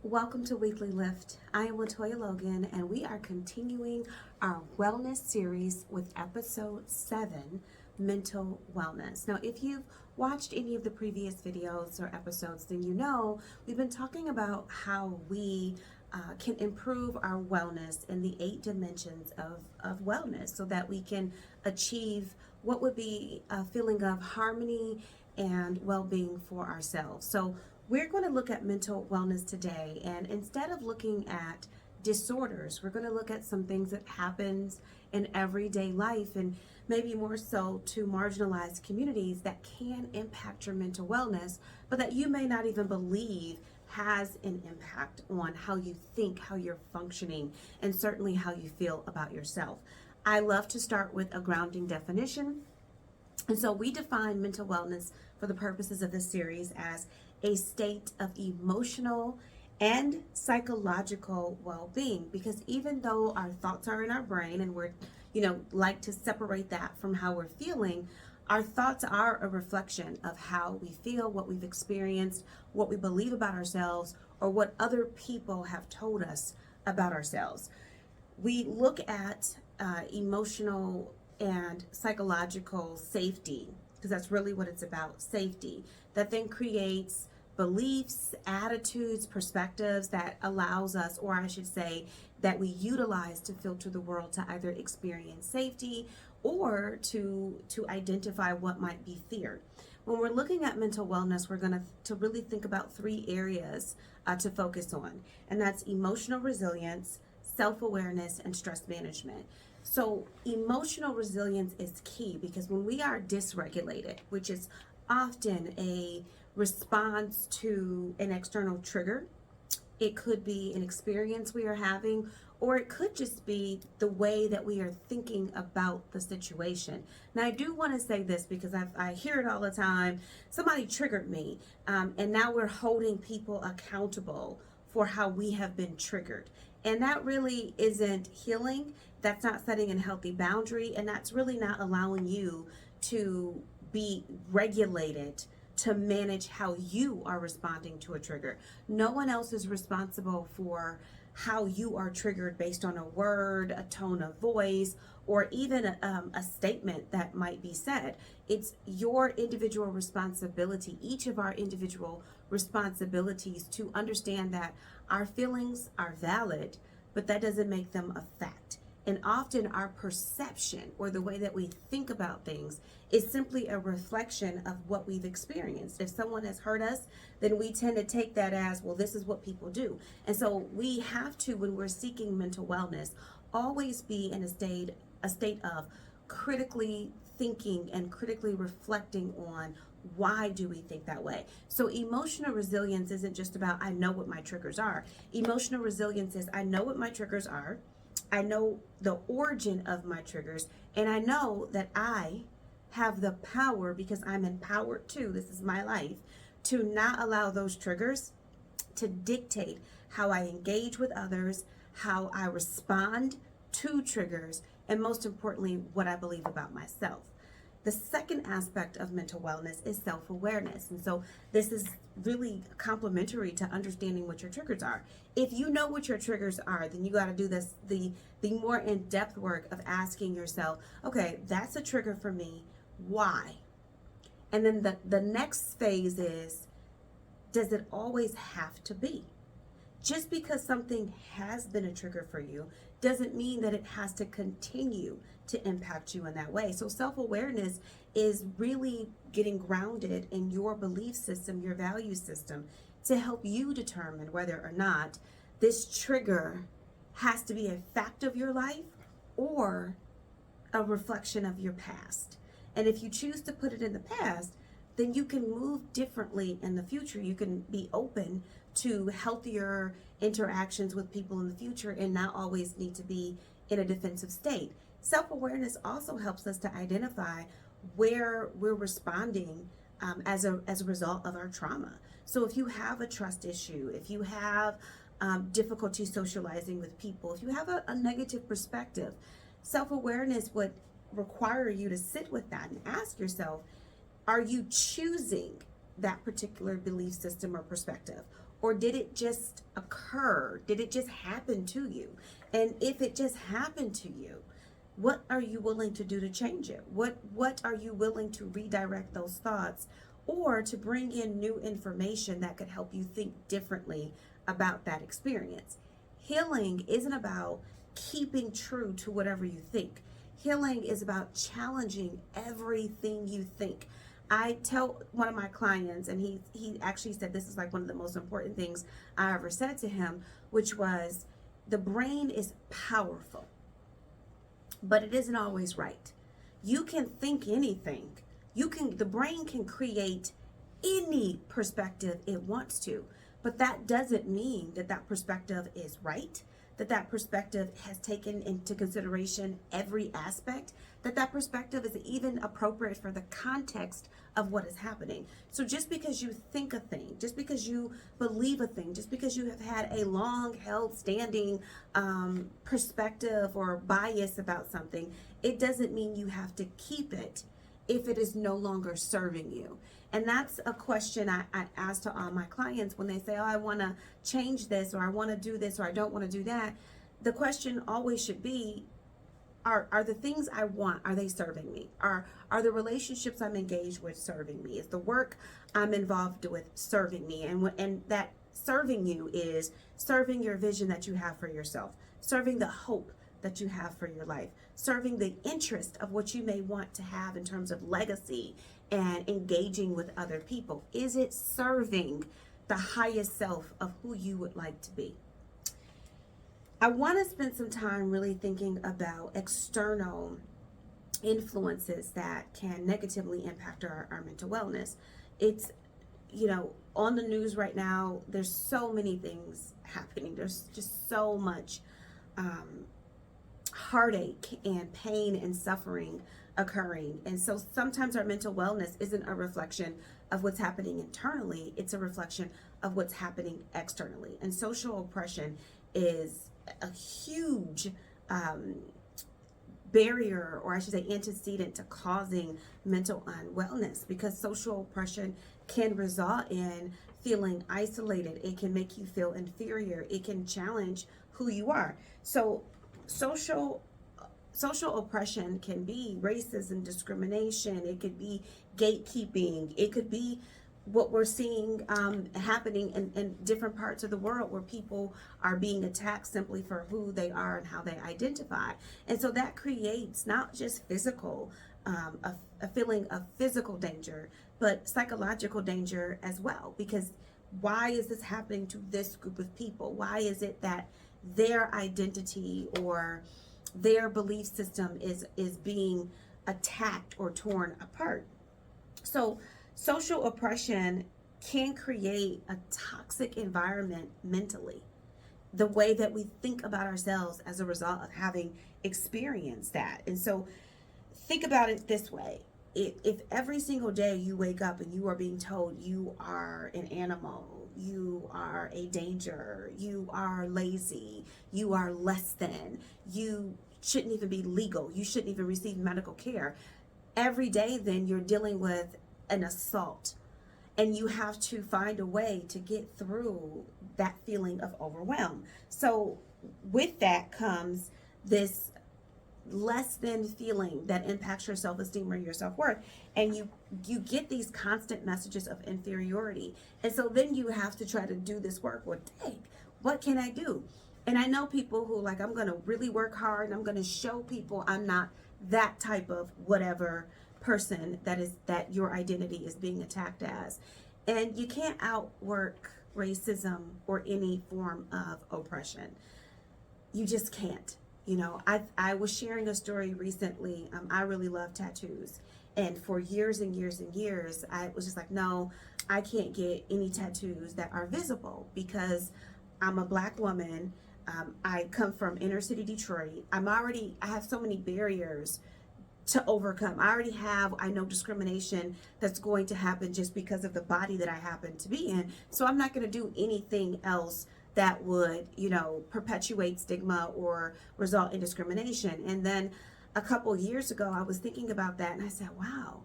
Welcome to Weekly Lift. I am Latoya Logan, and we are continuing our wellness series with episode 7, mental wellness. Now, if you've watched any of the previous videos or episodes, then you know we've been talking about how we can improve our wellness in the 8 dimensions of wellness so that we can achieve what would be a feeling of harmony and well-being for ourselves. So we're going to look at mental wellness today, and instead of looking at disorders, we're going to look at some things that happens in everyday life and maybe more so to marginalized communities that can impact your mental wellness, but that you may not even believe has an impact on how you think, how you're functioning, and certainly how you feel about yourself. I love to start with a grounding definition. And so we define mental wellness for the purposes of this series as a state of emotional and psychological well-being, because even though our thoughts are in our brain and we're like to separate that from how we're feeling, our thoughts are a reflection of how we feel, what we've experienced, what we believe about ourselves, or what other people have told us about ourselves. We look at emotional and psychological safety, because that's really what it's about, safety, that then creates beliefs, attitudes, perspectives that allows us, or I should say, that we utilize to filter the world to either experience safety or to identify what might be fear. When we're looking at mental wellness, we're going to really think about 3 areas to focus on, and that's emotional resilience, self-awareness, and stress management. So emotional resilience is key, because when we are dysregulated, which is often a response to an external trigger, it could be an experience we are having, or it could just be the way that we are thinking about the situation. Now, I do want to say this because I hear it all the time. Somebody triggered me, and now we're holding people accountable for how we have been triggered. And that really isn't healing. That's not setting a healthy boundary, and that's really not allowing you to be regulated to manage how you are responding to a trigger. No one else is responsible for how you are triggered based on a word, a tone of voice, or even a statement that might be said. It's your individual responsibility, each of our individual responsibilities, to understand that our feelings are valid, but that doesn't make them a fact. And often our perception, or the way that we think about things, is simply a reflection of what we've experienced. If someone has hurt us, then we tend to take that as, well, this is what people do. And so we have to, when we're seeking mental wellness, always be in a state of critically thinking and critically reflecting on, why do we think that way? So emotional resilience isn't just about, I know what my triggers are. Emotional resilience is, I know what my triggers are, I know the origin of my triggers, and I know that I have the power, because I'm empowered too, this is my life, to not allow those triggers to dictate how I engage with others, how I respond to triggers, and most importantly, what I believe about myself. The second aspect of mental wellness is self-awareness. And so this is really complementary to understanding what your triggers are. If you know what your triggers are, then you got to do this, the more in-depth work of asking yourself, okay, that's a trigger for me. Why? And then the next phase is, does it always have to be? Just because something has been a trigger for you doesn't mean that it has to continue to impact you in that way. So self-awareness is really getting grounded in your belief system, your value system, to help you determine whether or not this trigger has to be a fact of your life or a reflection of your past. And if you choose to put it in the past, then you can move differently in the future. You can be open to healthier interactions with people in the future and not always need to be in a defensive state. Self-awareness also helps us to identify where we're responding as a result of our trauma. So if you have a trust issue, if you have difficulty socializing with people, if you have a negative perspective, self-awareness would require you to sit with that and ask yourself, are you choosing that particular belief system or perspective? Or did it just occur? Did it just happen to you? And if it just happened to you, what are you willing to do to change it? What are you willing to redirect those thoughts, or to bring in new information that could help you think differently about that experience? Healing isn't about keeping true to whatever you think. Healing is about challenging everything you think. I tell one of my clients, and he actually said this is like one of the most important things I ever said to him, which was, the brain is powerful, but it isn't always right. You can think anything. The brain can create any perspective it wants to, but that doesn't mean that that perspective is right, that that perspective has taken into consideration every aspect, that that perspective is even appropriate for the context of what is happening. So just because you think a thing, just because you believe a thing, just because you have had a long held standing perspective or bias about something, it doesn't mean you have to keep it if it is no longer serving you. And that's a question I ask to all my clients when they say, oh, I want to change this, or I want to do this, or I don't want to do that. The question always should be, are the things I want, are they serving me? Are the relationships I'm engaged with serving me? Is the work I'm involved with serving me? And that serving you is serving your vision that you have for yourself, serving the hope that you have for your life, serving the interest of what you may want to have in terms of legacy and engaging with other people. Is it serving the highest self of who you would like to be? I want to spend some time really thinking about external influences that can negatively impact our mental wellness. It's, on the news right now, there's so many things happening. There's just so much heartache and pain and suffering occurring. And so sometimes our mental wellness isn't a reflection of what's happening internally, it's a reflection of what's happening externally. And social oppression is a huge barrier, or I should say antecedent, to causing mental unwellness, because social oppression can result in feeling isolated. It can make you feel inferior. It can challenge who you are. So social oppression can be racism, discrimination. It could be gatekeeping. It could be what we're seeing happening in different parts of the world, where people are being attacked simply for who they are and how they identify. And so that creates not just physical, a feeling of physical danger, but psychological danger as well. Because why is this happening to this group of people? Why is it that their identity or their belief system is being attacked or torn apart? So social oppression can create a toxic environment mentally, the way that we think about ourselves as a result of having experienced that. And so think about it this way. If every single day you wake up and you are being told you are an animal, you are a danger, you are lazy, you are less than, you shouldn't even be legal, you shouldn't even receive medical care, every day then you're dealing with an assault, and you have to find a way to get through that feeling of overwhelm. So with that comes this less than feeling that impacts your self-esteem or your self-worth, and you get these constant messages of inferiority. And so then you have to try to do this work. Well, dang, what can I do? And I know people who like, I'm going to really work hard and I'm going to show people I'm not that type of whatever person that your identity is being attacked as. And you can't outwork racism or any form of oppression. You just can't. I was sharing a story recently. I really love tattoos. And for years and years and years, I was just like, no, I can't get any tattoos that are visible because I'm a Black woman. I come from inner city Detroit. I have so many barriers to overcome. I know discrimination that's going to happen just because of the body that I happen to be in. So I'm not going to do anything else that would, perpetuate stigma or result in discrimination. And then a couple years ago, I was thinking about that and I said, wow,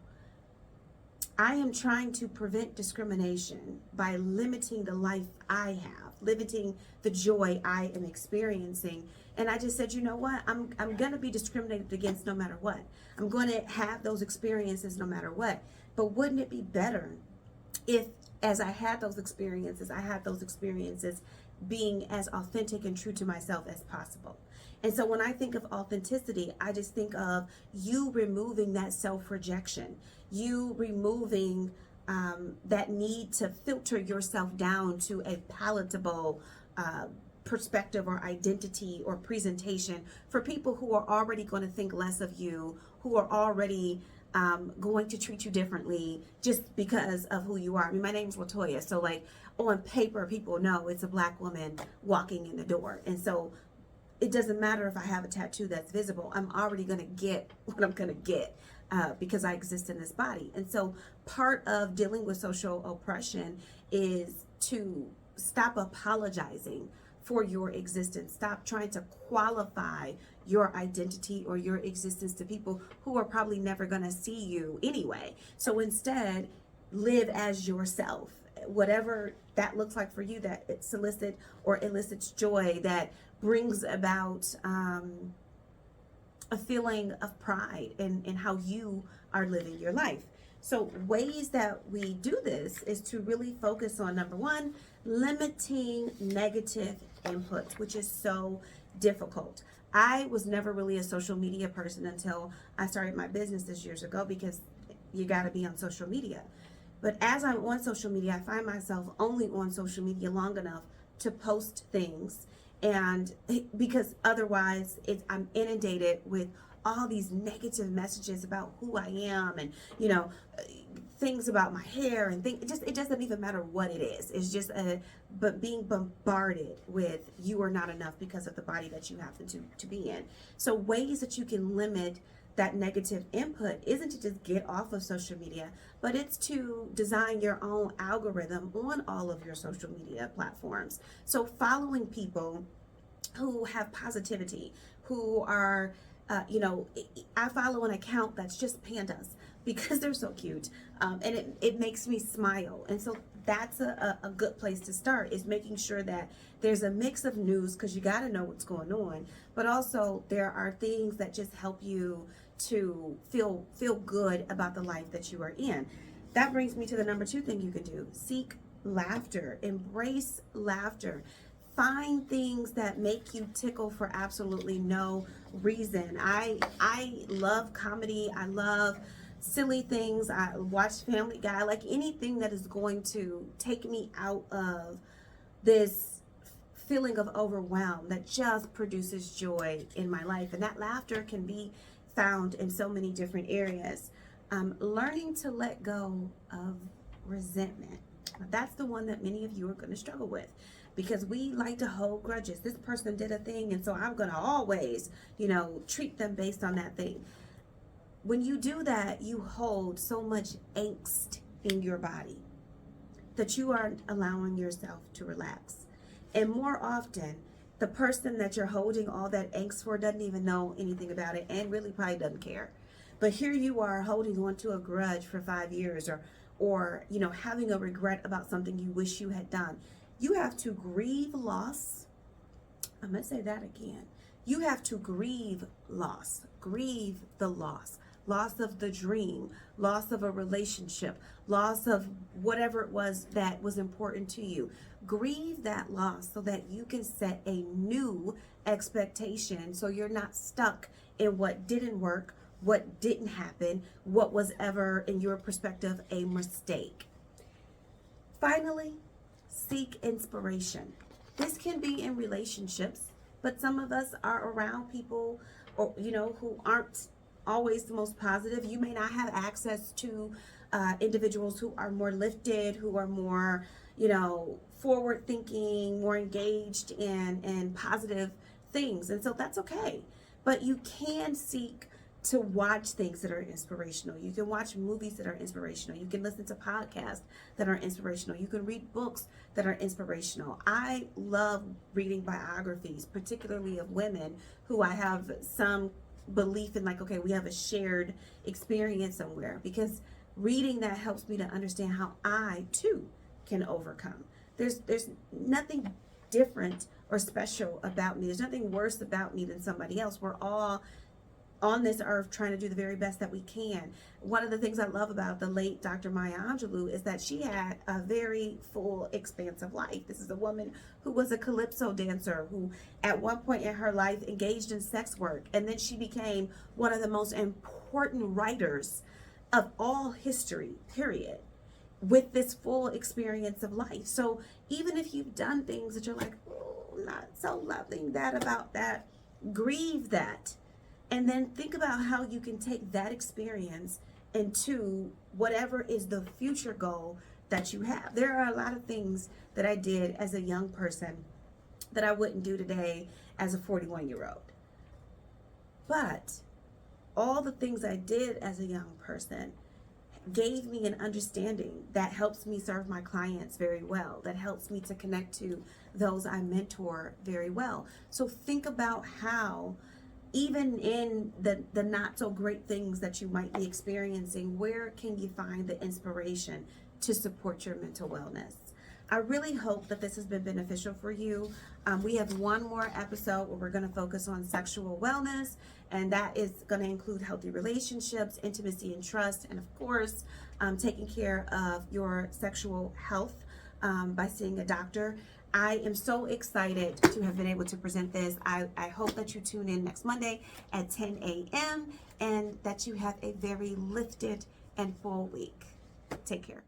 I am trying to prevent discrimination by limiting the life I have, limiting the joy I am experiencing. And I just said, you know what? I'm going to be discriminated against no matter what. I'm going to have those experiences no matter what. But wouldn't it be better if, as I had those experiences being as authentic and true to myself as possible? And so when I think of authenticity, I just think of you removing that self-rejection, you removing that need to filter yourself down to a palatable perspective or identity or presentation for people who are already going to think less of you, who are already going to treat you differently just because of who you are. I mean, my name's Latoya, so like on paper, people know it's a Black woman walking in the door. And so it doesn't matter if I have a tattoo that's visible. I'm already going to get what I'm going to get because I exist in this body. And so part of dealing with social oppression is to stop apologizing for your existence. Stop trying to qualify your identity or your existence to people who are probably never going to see you anyway. So instead, live as yourself. Whatever that looks like for you, that it solicits or elicits joy, that brings about a feeling of pride in how you are living your life. So ways that we do this is to really focus on, number one, limiting negative inputs, which is so difficult. I was never really a social media person until I started my businesses years ago, because you got to be on social media. But as I'm on social media, I find myself only on social media long enough to post things, and because otherwise I'm inundated with all these negative messages about who I am, and things about my hair and things. It doesn't even matter what it is. It's just but being bombarded with you are not enough because of the body that you happen to be in. So ways that you can limit that negative input isn't to just get off of social media, but it's to design your own algorithm on all of your social media platforms. So following people who have positivity, who are, I follow an account that's just pandas because they're so cute, and it makes me smile. And so that's a good place to start, is making sure that there's a mix of news, because you got to know what's going on, but also there are things that just help you to feel good about the life that you are in. That brings me to the number 2 thing you can do. Seek laughter. Embrace laughter. Find things that make you tickle for absolutely no reason. I love comedy. I love silly things. I watch Family Guy. Like anything that is going to take me out of this feeling of overwhelm that just produces joy in my life. And that laughter can be found in so many different areas. Learning to let go of resentment. That's the one that many of you are going to struggle with, because we like to hold grudges. This person did a thing, and so I'm going to always, treat them based on that thing. When you do that, you hold so much angst in your body that you aren't allowing yourself to relax. And more often, the person that you're holding all that angst for doesn't even know anything about it and really probably doesn't care. But here you are holding on to a grudge for 5 years, or having a regret about something you wish you had done. You have to grieve loss. I'm going to say that again. You have to grieve loss. Grieve the loss. Loss of the dream, loss of a relationship, loss of whatever it was that was important to you. Grieve that loss so that you can set a new expectation, so you're not stuck in what didn't work, what didn't happen, what was ever, in your perspective, a mistake. Finally, seek inspiration. This can be in relationships, but some of us are around people who aren't always the most positive. You may not have access to individuals who are more lifted, who are more, forward thinking, more engaged in positive things. And so that's okay. But you can seek to watch things that are inspirational. You can watch movies that are inspirational. You can listen to podcasts that are inspirational. You can read books that are inspirational. I love reading biographies, particularly of women who I have some belief in, like, okay, we have a shared experience somewhere, because Reading that helps me to understand how I too can overcome. There's nothing different or special about me. There's nothing worse about me than somebody else. We're all on this earth trying to do the very best that we can. One of the things I love about the late Dr. Maya Angelou is that she had a very full, expansive life. This is a woman who was a calypso dancer who at one point in her life engaged in sex work, and then she became one of the most important writers of all history, period, with this full experience of life. So even if you've done things that you're like, oh, not so loving that about that, grieve that. And then think about how you can take that experience into whatever is the future goal that you have. There are a lot of things that I did as a young person that I wouldn't do today as a 41-year-old. But all the things I did as a young person gave me an understanding that helps me serve my clients very well, that helps me to connect to those I mentor very well. So think about how, even in the not so great things that you might be experiencing, where can you find the inspiration to support your mental wellness? I really hope that this has been beneficial for you. We have one more episode where we're going to focus on sexual wellness, and that is going to include healthy relationships, intimacy and trust, and of course, taking care of your sexual health by seeing a doctor. I am so excited to have been able to present this. I hope that you tune in next Monday at 10 a.m. and that you have a very lifted and full week. Take care.